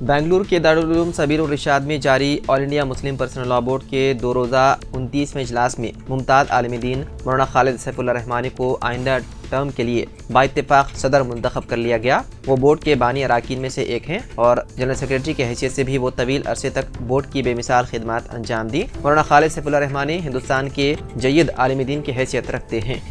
बेंगलुरु के दारुल उलूम सबीर उर रिशाद में जारी all India Muslim personal law board के 2 रोज़ा 29वें इजलास में मुमताज़ आलिम दीन मौलाना खालिद सैफुल्लाह रहमानी को आइंदा टर्म के लिए बाइत्तेफाक सदर मुंतखब कर लिया गया। वो बोर्ड के बानी अराकीन में से एक हैं और जनरल सेक्रेटरी की हैसियत से भी वो तवील अरसे तक बोर्ड की बेमिसाल खिदमत अंजाम दी। मौलाना खालिद सैफुल्लाह रहमानी हिंदुस्तान के जय्यद आलिम दीन की हैसियत रखते हैं।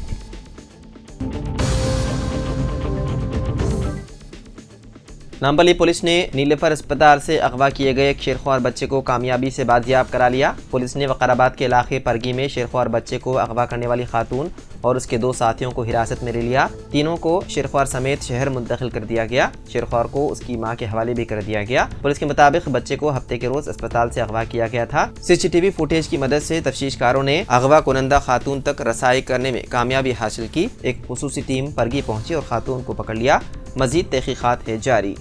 नामपल्ली पुलिस ने नीलेफर अस्पताल से अगवा किए गए एक शेरख्वार बच्चे को कामयाबी से बाजियाब करा लिया। पुलिस ने वकाराबाद के इलाके परगी में शेरख्वार बच्चे को अगवा करने वाली खातून और उसके 2 साथियों को हिरासत में ले लिया। तीनों को शेरख्वार समेत शहर मुंतकिल कर दिया गया। शेरख्वार को उसकी मां के हवाले भी कर दिया गया। पुलिस के मुताबिक बच्चे को हफ्ते के रोज अस्पताल से अगवा किया गया था। CCTV फुटेज की मदद से तफ्तीशकारों ने अगवा कुनंदा खातून तक रसाई करने में कामयाबी हासिल की। एक खुसूसी टीम परगी पहुंची और खातून को पकड़ लिया। मजीद तहकीकात है जारी।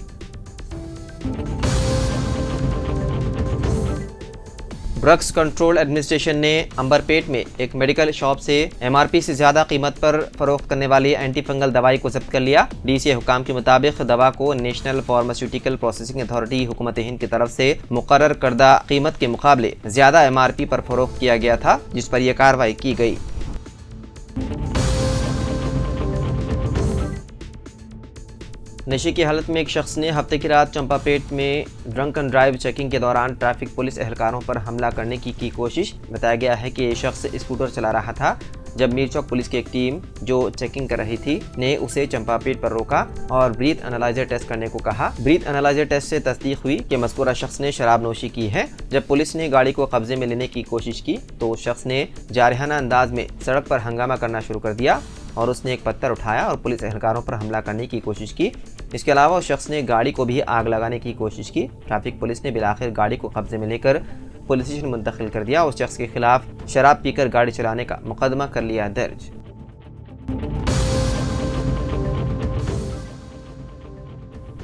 ड्रग्स कंट्रोल एडमिनिस्ट्रेशन ने अंबरपेट में एक मेडिकल शॉप से MRP से ज्यादा कीमत पर फरोख्त करने वाली एंटी फंगल दवाई को जब्त कर लिया। DCA हुकाम के मुताबिक दवा को नेशनल फार्मास्यूटिकल प्रोसेसिंग अथॉरिटी हुकूमत हिंद की तरफ से मुकर्रर करदा कीमत के मुकाबले ज्यादा MRP पर फरोख्त किया गया था, जिस पर यह कार्रवाई की गई। नशे की हालत में एक शख्स ने हफ्ते की रात चंपापेट में ड्रंक एंड ड्राइव चेकिंग के दौरान ट्रैफिक पुलिस एहलकारों पर हमला करने की कोशिश। बताया गया है कि ये शख्स स्कूटर चला रहा था जब मीरचौक पुलिस की एक टीम जो चेकिंग कर रही थी ने उसे चंपापेट पर रोका और ब्रीथ एनालाइजर टेस्ट करने को कहा। ब्रीथ एनालाइजर टेस्ट से तस्दीक हुई कि मज़कूरा शख्स ने शराब नोशी की है। जब पुलिस ने गाड़ी को कब्जे में लेने की कोशिश की तो शख्स ने जारहाना अंदाज में सड़क पर हंगामा करना शुरू कर दिया और उसने एक पत्थर उठाया और पुलिस एहलकारों पर हमला करने की कोशिश की। इसके अलावा उस शख्स ने गाड़ी को भी आग लगाने की कोशिश की। ट्रैफिक पुलिस ने बिलाखिर गाड़ी को कब्जे में लेकर पुलिस स्टेशन मुंतकिल कर दिया। उस शख्स के खिलाफ शराब पीकर गाड़ी चलाने का मुकदमा कर लिया दर्ज।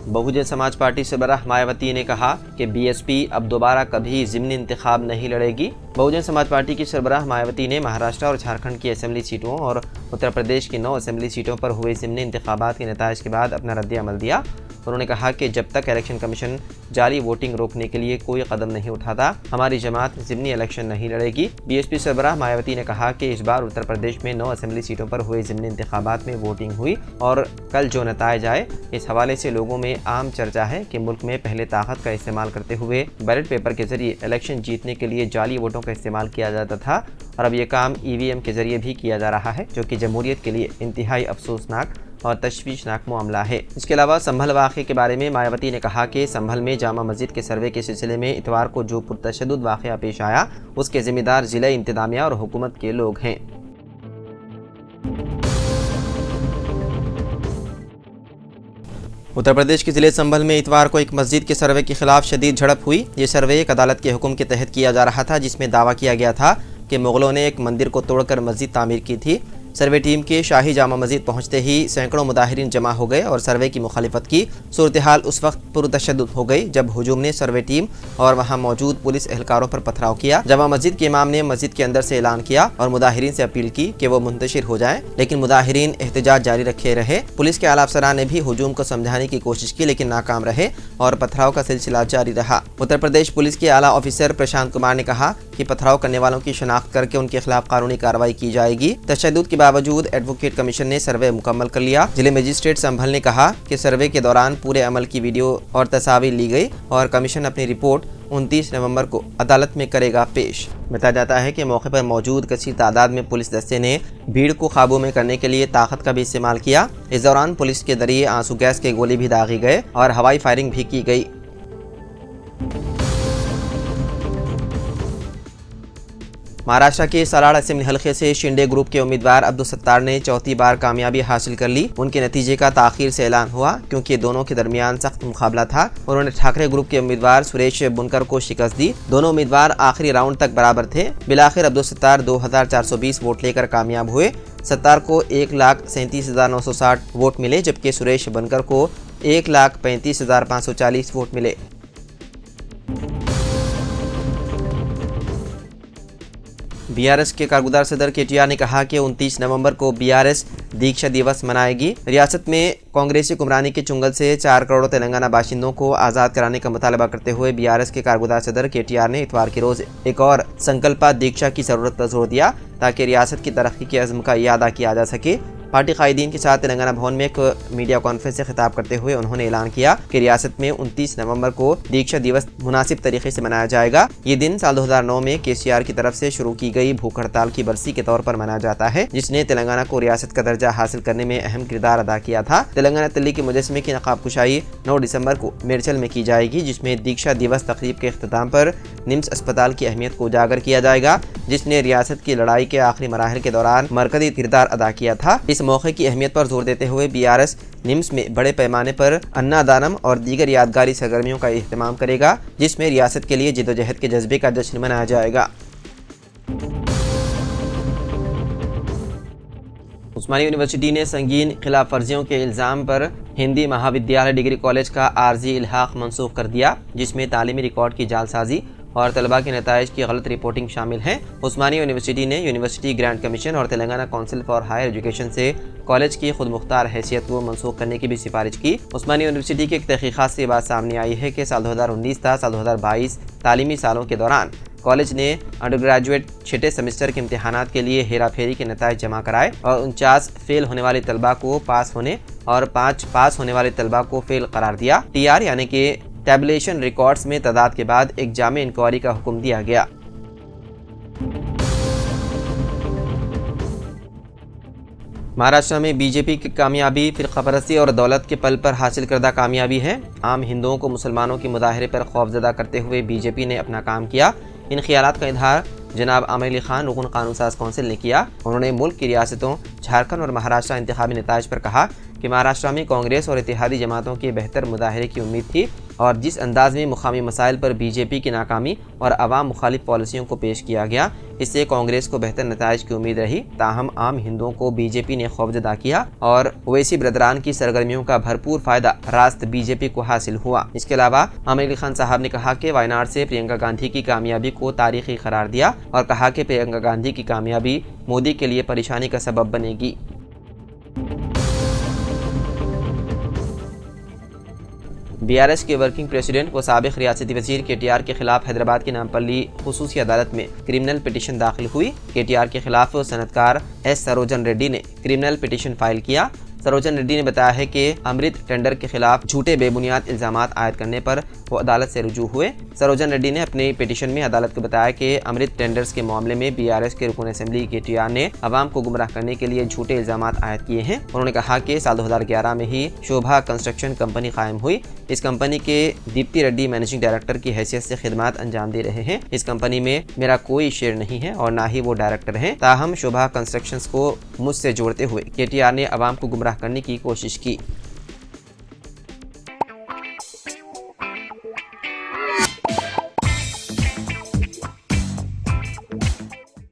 बहुजन समाज पार्टी सरबराह मायावती ने कहा कि BSP अब दोबारा कभी ज़िमनी इंतखाब नहीं लड़ेगी। बहुजन समाज पार्टी की सरबराह मायावती ने महाराष्ट्र और झारखंड की असेंबली सीटों और उत्तर प्रदेश की 9 असेंबली सीटों पर हुए ज़िमनी इंतखाबात के नताइज के बाद अपना रद्द-ए-अमल दिया। उन्होंने कहा कि जब तक इलेक्शन कमीशन जारी वोटिंग रोकने के लिए कोई कदम नहीं उठाता, हमारी जमात ज़िमनी इलेक्शन नहीं लड़ेगी। BSP सरबराह मायावती ने कहा कि इस बार उत्तर प्रदेश में 9 असेंबली सीटों पर हुए ज़िमनी इंतखाबात में वोटिंग हुई और कल जो नताइज आए, इस हवाले से लोगों में आम चर्चा है कि मुल्क में पहले ताकत का इस्तेमाल करते हुए बैलेट पेपर के जरिए इलेक्शन जीतने के लिए जाली वोटों का इस्तेमाल किया जाता था और अब ये काम EVM के जरिए भी किया जा रहा है, जो कि जमहूरियत के लिए इंतहाई अफसोसनाक और तशवीशनाक मामला है। इसके अलावा संभल वाक़े के बारे में मायावती ने कहा कि संभल में जामा मस्जिद के सर्वे के सिलसिले में इतवार को जो पुरतशद्दुद वाक़या पेश आया, उसके जिम्मेदार ज़िला इंतज़ामिया और हुकूमत के लोग हैं। उत्तर प्रदेश के ज़िले संभल में इतवार को एक मस्जिद के सर्वे के खिलाफ शदीद झड़प हुई। ये सर्वे एक अदालत के हुक्म के तहत किया जा रहा था, जिसमें दावा किया गया था कि मुग़लों ने एक मंदिर को तोड़कर मस्जिद तामीर की थी। सर्वे टीम के शाही जामा मस्जिद पहुंचते ही सैकड़ों मुदाहिरीन जमा हो गए और सर्वे की मुखालिफत की। सूरत हाल उस वक्त पुरतशद्दुद हो गई जब हुजूम ने सर्वे टीम और वहां मौजूद पुलिस एहलकारों पर पथराव किया। जामा मस्जिद के इमाम ने मस्जिद के अंदर से ऐलान किया और मुदाहिरीन से अपील की कि वो मुंतशिर हो जाएं, लेकिन मुदाहिरीन एहतजाज जारी रखे रहे। पुलिस के आला अफसरान ने भी हुजूम को समझाने की कोशिश की, लेकिन नाकाम रहे और पथराव का सिलसिला जारी रहा। उत्तर प्रदेश पुलिस के आला ऑफिसर प्रशांत कुमार ने कहा कि पथराव करने वालों की शनाख्त करके उनके खिलाफ कानूनी कार्रवाई की जाएगी। तशद्दुद के बावजूद एडवोकेट कमीशन ने सर्वे मुकम्मल कर लिया। जिले मजिस्ट्रेट संभल ने कहा कि सर्वे के दौरान पूरे अमल की वीडियो और तस्वीर ली गई और कमीशन अपनी रिपोर्ट 29 नवंबर को अदालत में करेगा पेश। बताया जाता है कि मौके पर मौजूद कसीर तादाद में पुलिस दस्ते ने भीड़ को काबू में करने के लिए ताकत का भी इस्तेमाल किया। इस दौरान पुलिस के जरिए आंसू गैस के गोले भी दागे गए और हवाई फायरिंग भी की गई। महाराष्ट्र के सलाड़ असेंबली हल्के से शिंदे ग्रुप के उम्मीदवार अब्दुल सत्तार ने चौथी बार कामयाबी हासिल कर ली। उनके नतीजे का ताखीर से ऐलान हुआ क्योंकि दोनों के दरमियान सख्त मुकाबला था। उन्होंने ठाकरे ग्रुप के उम्मीदवार सुरेश बुनकर को शिकस्त दी। दोनों उम्मीदवार आखिरी राउंड तक बराबर थे। बिलाखिर अब्दुल सत्तार 2420 वोट लेकर कामयाब हुए। सत्तार को 1,37,960 वोट मिले, जबकि सुरेश बनकर को 1,35,540 वोट मिले। बीआरएस के कारगुजार सदर केटीआर ने कहा कि 29 नवंबर को बीआरएस दीक्षा दिवस मनाएगी। रियासत में कांग्रेसी हुक्मरानी के चुंगल से 4 करोड़ तेलंगाना बाशिंदों को आज़ाद कराने का मुतालबा करते हुए बीआरएस के कारगुजार सदर केटीआर ने इतवार के रोज एक और संकल्प दीक्षा की जरूरत पर जोर दिया ताकि रियासत की तरक्की के अज़्म का इयादा किया जा सके। पार्टी कायदीन के साथ तेलंगाना भवन में एक मीडिया कॉन्फ्रेंस से खिताब करते हुए उन्होंने ऐलान किया कि रियासत में 29 नवंबर को दीक्षा दिवस मुनासिब तरीके से मनाया जाएगा। ये दिन साल 2009 में केसीआर की तरफ से शुरू की गई भूख हड़ताल की बरसी के तौर पर मनाया जाता है, जिसने तेलंगाना को रियासत का दर्जा हासिल करने में अहम किरदार अदा किया था। तेलंगाना तिल्ली के मुजस्मे की नकाब कुशाई 9 दिसंबर को मिर्चल में की जाएगी, जिसमें दीक्षा दिवस तकरीब के अख्ताम पर निम्स अस्पताल की अहमियत को उजागर किया जाएगा, जिसने रियासत की लड़ाई के आखिरी मराहल के दौरान मरकजी किरदार अदा किया था। इस मौके की अहमियत पर जोर देते हुए बीआरएस निम्स में बड़े पैमाने पर अन्नादानम और दीगर यादगारी सरगर्मियों का एहतमाम करेगा, जिसमें रियासत के लिए जिद्दोजहद के जज्बे का जश्न मनाया जाएगा। उस्मानी यूनिवर्सिटी ने संगीन खिलाफ वर्जियों के इल्ज़ाम पर हिंदी महाविद्यालय डिग्री कॉलेज का आर्जी इल्हाक मनसूख कर दिया, जिसमें तालीमी रिकॉर्ड की जालसाजी और तलबा के नताइज की गलत रिपोर्टिंग शामिल है। उस्मानी यूनिवर्सिटी ने यूनिवर्सिटी ग्रांट कमीशन और Telangana council for higher education से कॉलेज की खुद मुख्तार हैसियत को मनसूख करने की भी सिफारिश की। उस्मानी यूनिवर्सिटी की एक तहकीकात से बात सामने आई है कि साल 2019 था साल 2022 तालीमी सालों के दौरान कॉलेज ने अंडर ग्रेजुएट छठे सेमेस्टर के इम्तिहानात के लिए हेरा फेरी के नताइज जमा कराए और 49 फेल होने वाले तलबा को पास होने और 5 पास होने वाले तलबा को फेल करार दिया। टीआर यानी कि टैबुलेशन रिकॉर्ड्स में तादाद के बाद एक जामे इंक्वायरी का हुक्म दिया गया। महाराष्ट्र में बीजेपी की कामयाबी फिरकापरस्ती और दौलत के पल पर हासिल करदा कामयाबी है। आम हिंदुओं को मुसलमानों के मुजाहरे पर खौफजदा करते हुए बीजेपी ने अपना काम किया। इन ख्यालात का इजहार जनाब आमिर अली खान रुकन कानून साज कौंसिल ने किया। उन्होंने मुल्क की रियासतों झारखंड और महाराष्ट्र इंतखाबी नताइज पर कहा कि महाराष्ट्र में कांग्रेस और इत्तेहादी जमातों के बेहतर मुजाहरे की उम्मीद थी और जिस अंदाज में मुकामी मसाइल पर बीजेपी की नाकामी और अवाम मुखालिफ पॉलिसियों को पेश किया गया, इससे कांग्रेस को बेहतर नताइज की उम्मीद रही। ताहम आम हिंदुओं को बीजेपी ने खौफजदा किया और ओवैसी ब्रदरान की सरगर्मियों का भरपूर फायदा रास्त बीजेपी को हासिल हुआ। इसके अलावा आमिर अली खान साहब ने कहा कि वायनाड से प्रियंका गांधी की कामयाबी को तारीखी करार दिया और कहा कि प्रियंका गांधी की कामयाबी मोदी के लिए परेशानी का सबब बनेगी। बीआरएस के वर्किंग प्रेसिडेंट व साबिक रियासती वजीर केटीआर के खिलाफ हैदराबाद की नामपल्ली खुसूसी अदालत में क्रिमिनल पिटीशन दाखिल हुई। केटीआर के खिलाफ सनतकार एस सरोजन रेड्डी ने क्रिमिनल पिटीशन फाइल किया। सरोजन रेड्डी ने बताया है कि अमृत टेंडर के खिलाफ झूठे बेबुनियाद इल्जामात आयद करने पर वो अदालत से रुजू हुए। सरोजन रेड्डी ने अपने पिटीशन में अदालत को बताया कि अमृत टेंडर्स के मामले में बीआरएस के रुकन असेंबली केटीआर ने अवाम को गुमराह करने के लिए झूठे इल्जामात आयद किए हैं। उन्होंने कहा कि साल 2011 में ही शोभा कंस्ट्रक्शन कंपनी कायम हुई। इस कंपनी के दीप्ति रेड्डी मैनेजिंग डायरेक्टर की हैसियत से खिदमात अंजाम दे रहे हैं। इस कंपनी में मेरा कोई शेयर नहीं है और न ही वो डायरेक्टर हैं। ताहम शोभा कंस्ट्रक्शंस को मुझसे जोड़ते हुए केटीआर ने अवाम को गुमराह करने की कोशिश की।